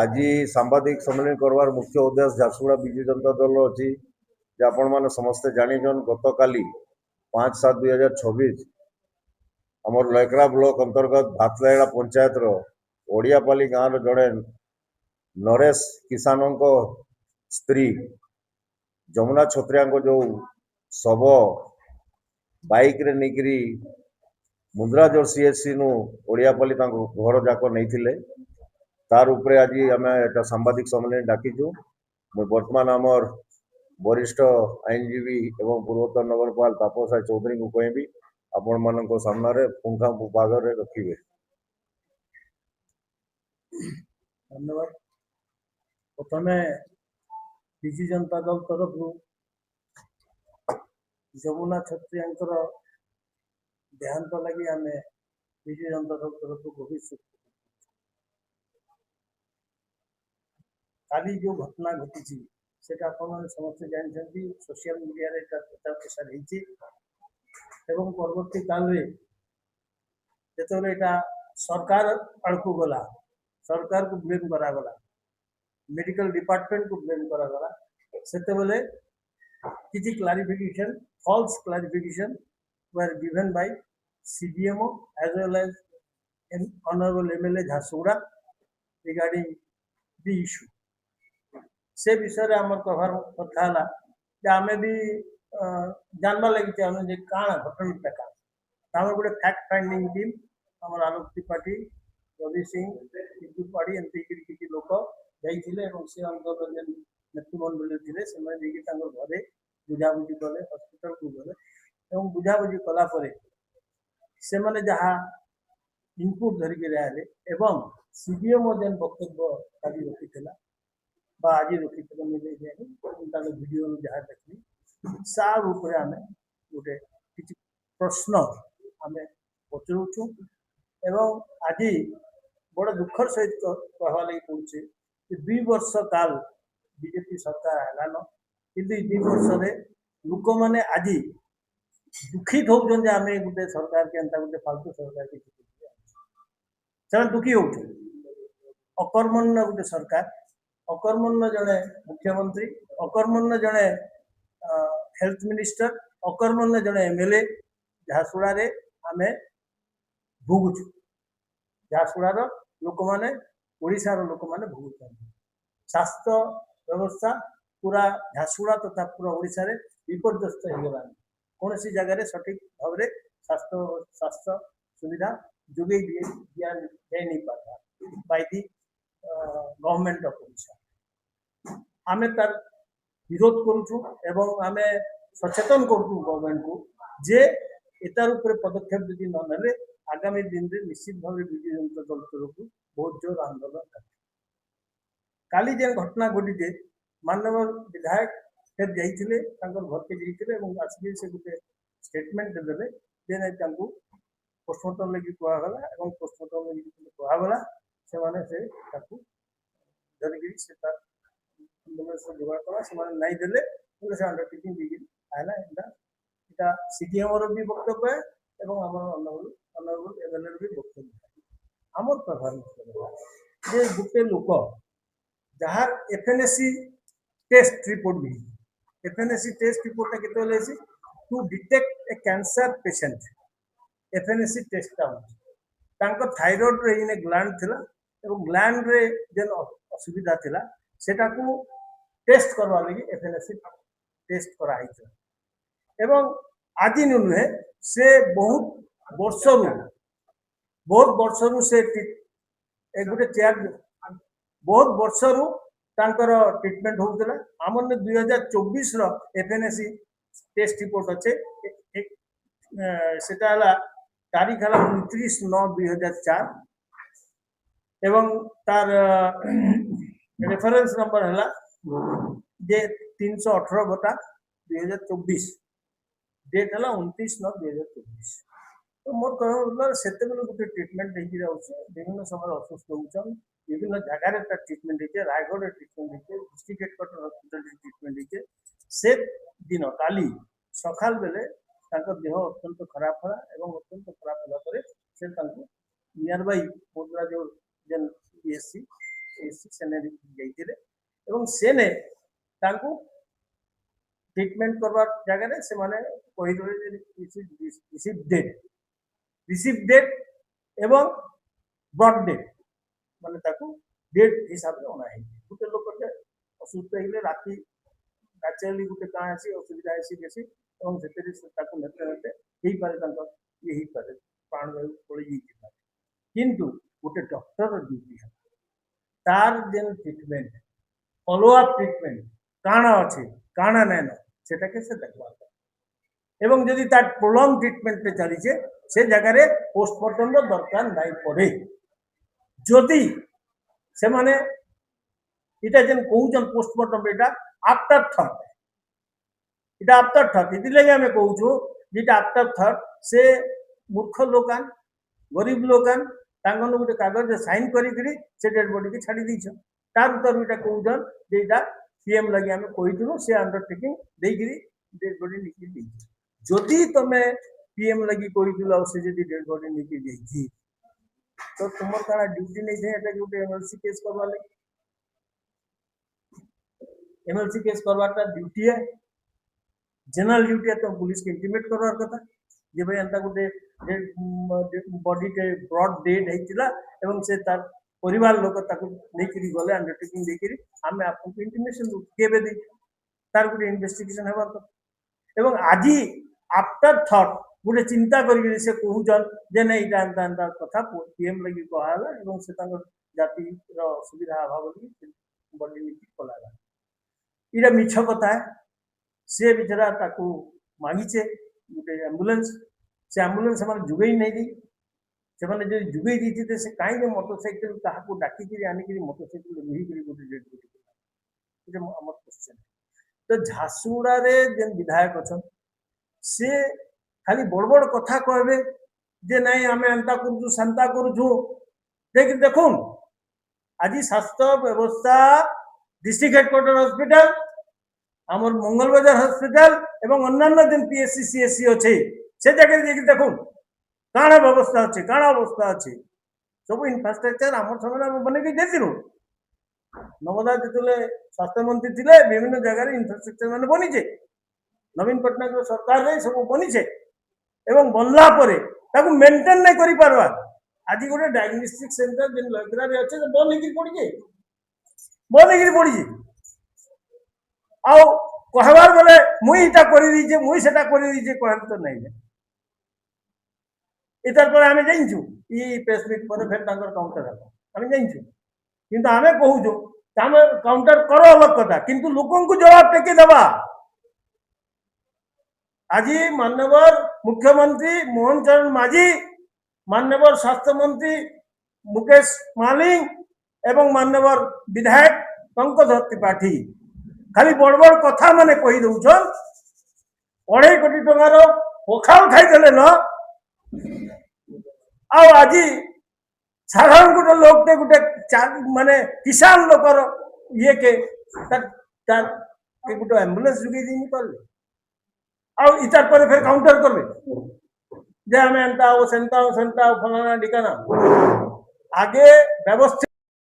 आज सांबादिक सम्मेलन करवार मुख्य उद्देश्य झारसुगुड़ा विजु जनता दल अच्छी आपण मैंने समस्ते जानीछन गत काली 5/7/2024 आमर लयकरा ब्लॉक अंतर्गत भातलाइड़ा पंचायत ओडियापाली गाँव जड़े नरेश किसान स्त्री जमुना छत्रिया जो शव बाइक रे निकरी मुद्राजोर सीएससी नु ओडियापाली घर जाक नहीं तार उपरे आज आम एक सांबादिक सम्मेलन डाकीचु। बर्तमान आमर वरिष्ठ आईनजीवी एवं पूर्वोत्तर नगरपाल तापस राय चौधरी को कहबी आपण मान सामने पुंखा भाग रखिए। धन्यवाद। प्रथम विजु जनता दल तरफ जमुना छत्रिया देहांत लगी आम विजु जनता दल तरफ गभीर काली जो घटना घटी समस्त जानते सोशल मीडिया रे प्रचार प्रसार होती परवर्ती काल जो सरकार आड़कू गला सरकार को ब्लेम करागला मेडिकल डिपार्टमेंट को ब्लेम करागला से किसी clarification false clarification were given by CDMO as well as honorable MLA Jharsuguda regarding the issue से विषय आम कहार कथा आम भी जानवा लगी कण घटना क्या गोटे फैक्ट फाइंडिंग टीम आम आलोक त्रिपाठी रवि सिंह टिटू पाड़ी एमती किसी लोक जाते से अंतर जेन नेतृमंडल थे से घरे बुझाबुझी कले हस्पिटाल को गले बुझाबुझी कलापर से मैंने जहाँ इनपुट धरिकी आए एवं CDMO जेन वक्तव्य आज रखी आज रखी भिडियो जहाँ देखी सार उपर आम गोटे किसी प्रश्न आम पचरुचु एवं आज बड़ दुखर सहित कहवा लगी पड़े 2 वर्ष काल बीजेपी सरकार आलान कि 2 वर्ष लोक मैंने आज दुखित होते आम गोटे सरकार के एंता गोटे फालतू सरकार के दुखी हो अकर्मण्य गोटे सरकार अकर्मण्य जड़े मुख्यमंत्री अकर्मण्य जड़े हेल्थ मिनिस्टर अकर्मण्य जड़े MLA झारसुगुड़ा आम भोगुचु झारसुगुड़ा लोक मैंने ओडिशार लोक मैंने भोगुं स्वास्थ्य व्यवस्था पूरा झारसुगुड़ा तथा पूरा ओडिशा रे विपर्यस्त होगा कौन सी जगह सठिक भाव में स्वास्थ्य सुविधा जोगे दिया नहीं पाता by the government of Odisha आम तार विरोध करुचु एवं आम सचेतन करुचु गवर्नमेंट को जे एतार ऊपर पदक्षेप यदि न नेले आगामी दिन में निश्चित भाव में विजु जनता दल तरफ बहुत जोर आंदोलन काली जेन घटना घटी माननीय विधायक फिर जाते घर के जाते आसिक से गोटे स्टेटमेंट देदेले जेन पोस्टमार्टम लगी कहगला और पोस्टमार्टम लगी कहगला से धरिकी से जोगाड़ कला से नहीं देले से अंडरटेकिंग देगी आला यहाँ CDMO भी वक्तव्य एवं ऑनरेबल MLA भी वक्तव्य आम कहर गोटे लोक जार FNSC टेस्ट रिपोर्ट भी FNSC टेस्ट रिपोर्ट के to detect a cancer patient FNSC test thyroid रे इन ग्लैंड थिला एवं ग्लैंड रे जेन असुविधा थिला सेटा को टेस्ट करवा लगी FNSC टेस्ट कराई एवं आज नुहे से बहुत वर्षरु से गोटे चेयर बहुत वर्षरु तांकर ट्रीटमेंट होउतला आमने 2024 रो FNSC टेस्ट रिपोर्ट अच्छे सेटा हला तारीख हला 29/9/2004 एवं तार रेफरेंस नंबर हला जे 318/2024 डेट हला 29/9/2024 तो मोर कहना से गोटे ट्रीटमेंट विभिन्न समय असुस्थ होचन विभिन्न जगार ट्रीटमेंट होते रायगढ़ ट्रीटमेंट होते डिस्ट्रिक्ट हेडक्वार्टर हॉस्पिटल ट्रीटमेंट होते से दिन काली सकाल बेले देह अत्यंत खराब हला एवं अत्यंत खराब होला से नियर बाई मुद्रा जो जेन CSC ସେନେ ଯାଇଥିଲେ ଏବଂ ସେନେ ତାଙ୍କୁ ट्रीटमेंट करवार जगह से माने रिसीव डेट एवं ब्रॉड डेट माने ताकू डेट हिसाब से अना है गोटे लोक असुस्थ होइले राति नेचुरली गोटे का आसी असुविधा आसी बेसी एवं सेतरी ताकू नेते नेते हेई पारे तांको ये हेई पारे प्राण वायु पड़ी जाइछि किंतु गोटे डॉक्टर ड्यूटी है तार जेन ट्रीटमेंट फॉलो अप ट्रीटमेंट काना अच्छे काना नाइन सेटाके से देखवा एवं जदि तार प्रोलॉन्ग ट्रीटमेंट पे चलीचे से जगह रे पोस्टमार्टम रो दरकार नहीं पड़े जदि से माने इटा जेन कहउजन पोस्टमार्टम एटा आफ्टर थॉट इटा आफ्टर थॉट इति लगे हमें कहउछु जेटा आफ्टर थॉट से मूर्ख लोकान गरीब लोकान तांगन गोटे कागज साइन करी करी से डेड बॉडी के छाड़ी दीछ तार उतर इटा कहउजन जेटा सीएम लगे हमें कही से अंडरटेकिंग देकरी डेड बॉडी निकली दी जदि तुम पीएम लगी कही से जदि डेड बॉडी निकली जाइए तो तुम क्या ड्यूटी नहीं थे एटा गोटे एमएलसी केस करवा लगी एमएलसी केस करवाटा ड्यूटी है जनरल ड्यूटी है तो पुलिस के इंटीमेट करवार कथा जे भाई एंता गोटे बॉडी के ब्रॉड डेड होइतिला एवं से तार परिवार लोक ताकू लेकरी गले अंडरटेकिंग लेकरी आमे आपको इंटीमेशन केबे दे तार गोटे इन्वेस्टिगेशन हेबार कथा एवं आजी आफ्टर थॉट गोटे चिंता करी से कहूचन जे नहीं इटा एंता एंता कथा पीएम लगी कहला एवं से तांकर जाति रो सुविधा अभाव लगी बॉडी नीति कलाला इरा मिछ कथा है से बिचारा ताकू मांगीचे गोटे एम्बुलेंस से एम्बुलेंस हमारे जुगई नहीं दी से माने जो जुगई दी से कहीं मोटरसाइकिल क्या डाकिकी आनिक मोटरसाइकिल बोही गोटे डेड बॉडी आम क्वेश्चन तो झारसुगुड़ा जेन विधायक अच्छा से खाली बड़ बड़ कथा कहबे जे नहीं आम एंता करूँ सेंता करूँ देखु आज स्वास्थ्य व्यवस्था डिस्ट्रिक्ट हेडक्वार्टर हॉस्पिटल आमर मंगल बाजार हॉस्पिटल एवं अन्य जेन पीएससी सीएससी अच्छे से जगह देखु काण व्यवस्था अच्छे काण अवस्था अच्छे सब इनफ्रास्ट्रक्चर आम समय बनेगी देती नवदा जो स्वास्थ्य मंत्री थे विभिन्न जगह इनफ्रास्ट्रक्चर मान बनीचे नवीन पट्टनायक सरकार सब बनीचे एवं बनला मेंटेन नहीं करि पारवा आज गोटे डायग्नोस्टिक सेंटर जेन लयग्रा रे अच्छे बंद होकर पड़ी आउ कहबार बेले मुई इटा करि दीजे मुई सेटा करि दीजे कहल तो नहीं इतर पर आमे जाइछु ई प्रेस मीट पर फिर तांकर काउंटर हबो आमे जाइछु किंतु आमे कहूछु तामे काउंटर करो अलग कथा किंतु लोकन को जवाब टेके दबा आज माननीय मुख्यमंत्री मोहन चरण माझी माननीय स्वास्थ्य मंत्री मुकेश मालिंग एवं माननीय विधायक पंकज त्रिपाठी खाली बड़ बड़ कथा माने कही दउछन 2.5 कोटी टंकार पोखाल खाइदेले न आज साधारण गोटे लोक गोटे माने किसान लोकर ये के गोटे एम्बुलेंस जुगे दी पारे इतार पर फिर काउंटर करबे जे हमें एंता सेंता फलाना डिकाना आगे व्यवस्थित